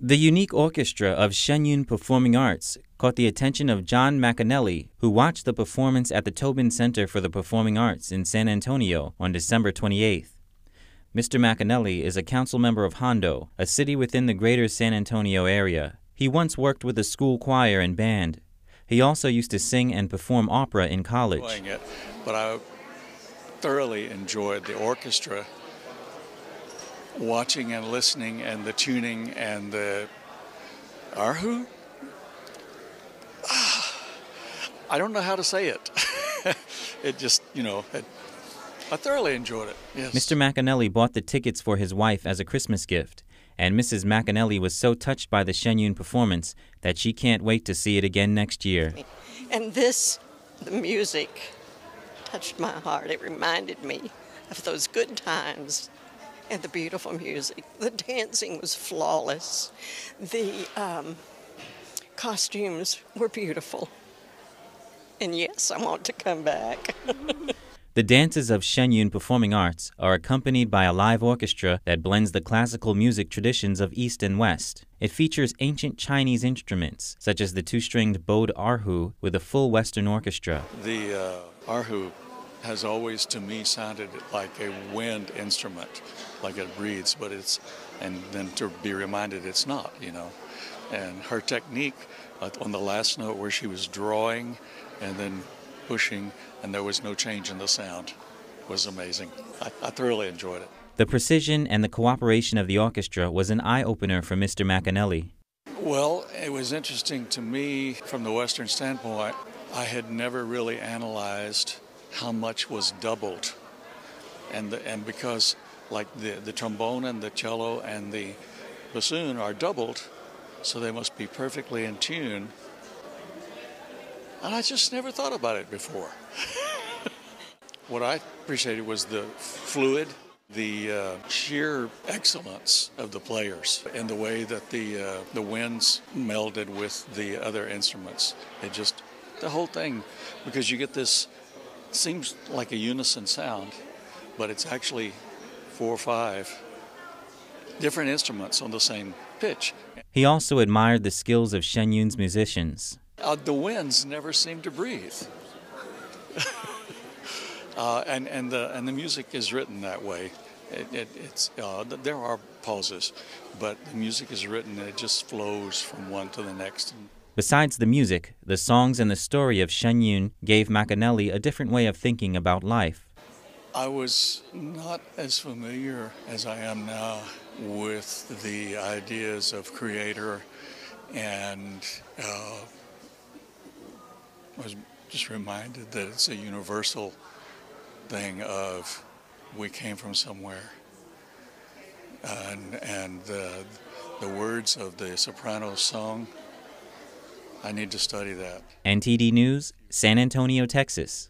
The unique orchestra of Shen Yun Performing Arts caught the attention of John McAnelly, who watched the performance at the Tobin Center for the Performing Arts in San Antonio on December 28th. Mr. McAnelly is a council member of Hondo, a city within the greater San Antonio area. He once worked with a school choir and band. He also used to sing and perform opera in college. But I thoroughly enjoyed the orchestra, watching and listening, and the tuning and the erhu. I don't know how to say it. It just, I thoroughly enjoyed it. Yes. Mr. McAnelly bought the tickets for his wife as a Christmas gift, and Mrs. McAnelly was so touched by the Shen Yun performance that she can't wait to see it again next year. And the music touched my heart. It reminded me of those good times and the beautiful music. The dancing was flawless. The costumes were beautiful. And yes, I want to come back. The dances of Shen Yun Performing Arts are accompanied by a live orchestra that blends the classical music traditions of East and West. It features ancient Chinese instruments, such as the two-stringed bowed erhu, with a full Western orchestra. The erhu has always, to me, sounded like a wind instrument, like it breathes, but and then to be reminded it's not, And her technique on the last note where she was drawing and then pushing, and there was no change in the sound, was amazing. I thoroughly enjoyed it. The precision and the cooperation of the orchestra was an eye-opener for Mr. McAnelly. Well, it was interesting to me from the Western standpoint. I had never really analyzed how much was doubled, and because like the trombone and the cello and the bassoon are doubled, so they must be perfectly in tune. And I just never thought about it before. What I appreciated was the fluid, the sheer excellence of the players, and the way that the winds melded with the other instruments. The whole thing, because you get this, seems like a unison sound, but it's actually 4 or 5 different instruments on the same pitch. He also admired the skills of Shen Yun's musicians. The winds never seem to breathe. And the music is written that way. There are pauses, but the music is written and it just flows from one to the next. Besides the music, the songs and the story of Shen Yun gave McAnelly a different way of thinking about life. I was not as familiar as I am now with the ideas of creator, and was just reminded that it's a universal thing of we came from somewhere, and the words of the soprano song, I need to study that. NTD News, San Antonio, Texas.